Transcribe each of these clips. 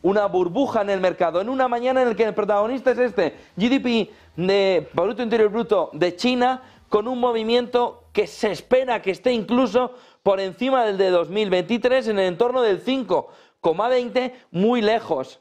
una burbuja en el mercado, en una mañana en la que el protagonista es este GDP de Producto Interior Bruto de China, con un movimiento que se espera que esté incluso por encima del de 2023, en el entorno del 5,20, muy lejos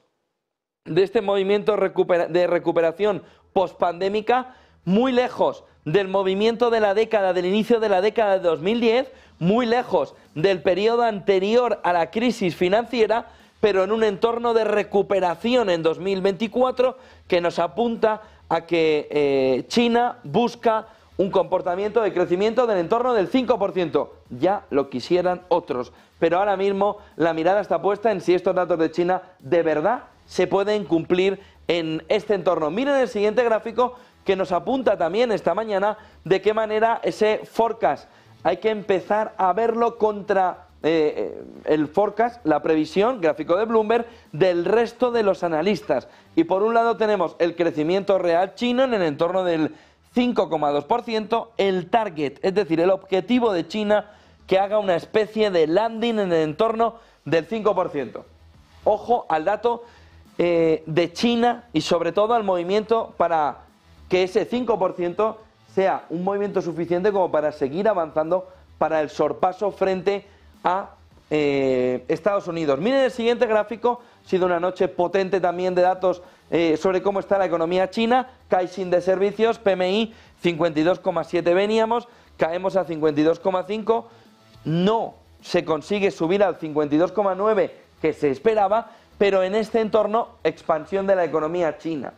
de este movimiento de recuperación pospandémica, muy lejos del movimiento de la década, del inicio de la década de 2010, muy lejos del periodo anterior a la crisis financiera, pero en un entorno de recuperación en 2024 que nos apunta a que China busca un comportamiento de crecimiento del entorno del 5%. Ya lo quisieran otros, pero ahora mismo la mirada está puesta en si estos datos de China de verdad se pueden cumplir en este entorno. Miren el siguiente gráfico que nos apunta también esta mañana de qué manera ese forecast hay que empezar a verlo contra el forecast, la previsión, gráfico de Bloomberg, del resto de los analistas. Y por un lado tenemos el crecimiento real chino en el entorno del 5,2%, el target, es decir, el objetivo de China que haga una especie de landing en el entorno del 5%. Ojo al dato de China y sobre todo al movimiento para que ese 5% sea un movimiento suficiente como para seguir avanzando para el sorpaso frente a Estados Unidos. Miren el siguiente gráfico, ha sido una noche potente también de datos sobre cómo está la economía china. Caixin de servicios, PMI 52,7 veníamos, caemos a 52,5, no se consigue subir al 52,9 que se esperaba, pero en este entorno expansión de la economía china,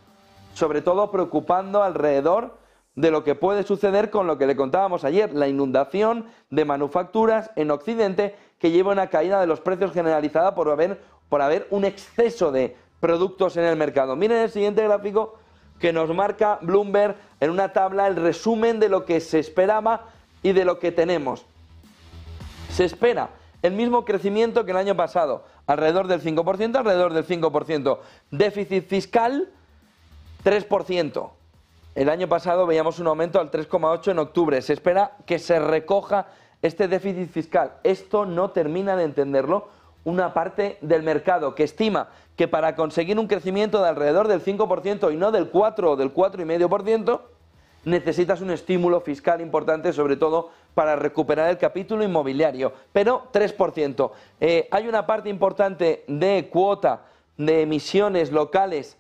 sobre todo preocupando alrededor de lo que puede suceder con lo que le contábamos ayer, la inundación de manufacturas en Occidente que lleva una caída de los precios generalizada por haber un exceso de productos en el mercado. Miren el siguiente gráfico que nos marca Bloomberg en una tabla el resumen de lo que se esperaba y de lo que tenemos. Se espera el mismo crecimiento que el año pasado, alrededor del 5%, alrededor del 5%. Déficit fiscal, 3%. El año pasado veíamos un aumento al 3,8 en octubre. Se espera que se recoja este déficit fiscal. Esto no termina de entenderlo una parte del mercado que estima que para conseguir un crecimiento de alrededor del 5% y no del 4 o del 4,5%, necesitas un estímulo fiscal importante, sobre todo para recuperar el capítulo inmobiliario. Pero 3%. Hay una parte importante de cuota de emisiones locales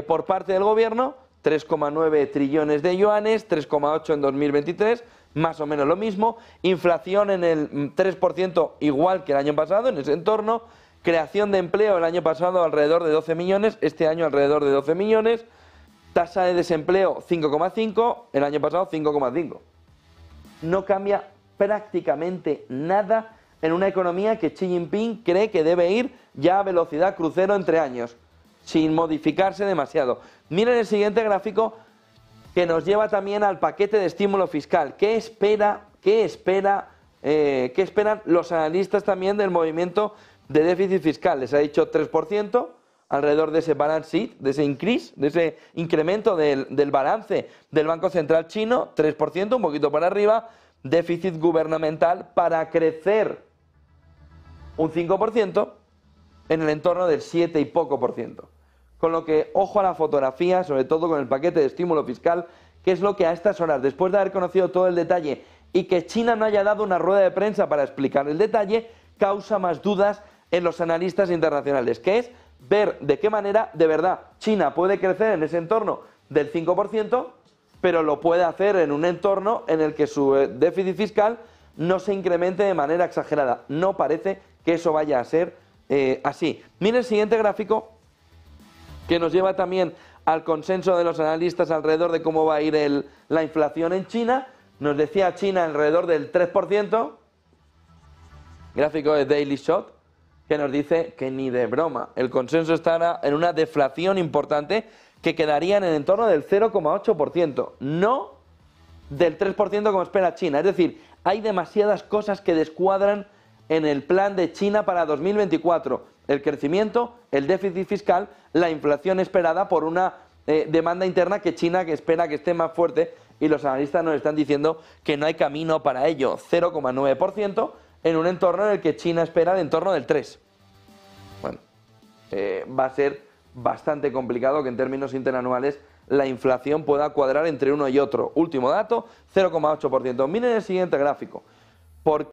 por parte del gobierno, 3,9 trillones de yuanes, 3,8 en 2023, más o menos lo mismo. Inflación en el 3%, igual que el año pasado, en ese entorno. Creación de empleo el año pasado alrededor de 12 millones, este año alrededor de 12 millones. Tasa de desempleo 5,5, el año pasado 5,5. No cambia prácticamente nada en una economía que Xi Jinping cree que debe ir ya a velocidad crucero entre años, sin modificarse demasiado. Miren el siguiente gráfico que nos lleva también al paquete de estímulo fiscal. ¿Qué esperan los analistas también del movimiento de déficit fiscal? Les ha dicho 3%, alrededor de ese balance sheet, de ese increase, de ese incremento del balance del Banco Central chino, 3%, un poquito para arriba. Déficit gubernamental para crecer un 5% en el entorno del 7 y poco por ciento. Con lo que, ojo a la fotografía, sobre todo con el paquete de estímulo fiscal, que es lo que a estas horas, después de haber conocido todo el detalle y que China no haya dado una rueda de prensa para explicar el detalle, causa más dudas en los analistas internacionales, que es ver de qué manera, de verdad, China puede crecer en ese entorno del 5%, pero lo puede hacer en un entorno en el que su déficit fiscal no se incremente de manera exagerada. No parece que eso vaya a ser así. Miren el siguiente gráfico, que nos lleva también al consenso de los analistas alrededor de cómo va a ir la inflación en China. Nos decía China alrededor del 3%, gráfico de Daily Shot, que nos dice que ni de broma. El consenso estará en una deflación importante que quedaría en el entorno del 0,8%, no del 3% como espera China. Es decir, hay demasiadas cosas que descuadran en el plan de China para 2024. El crecimiento, el déficit fiscal, la inflación esperada por una demanda interna que China que espera que esté más fuerte, y los analistas nos están diciendo que no hay camino para ello. 0,9% en un entorno en el que China espera el entorno del 3%. Bueno, va a ser bastante complicado que en términos interanuales la inflación pueda cuadrar entre uno y otro. Último dato, 0,8%. Miren el siguiente gráfico. ¿Por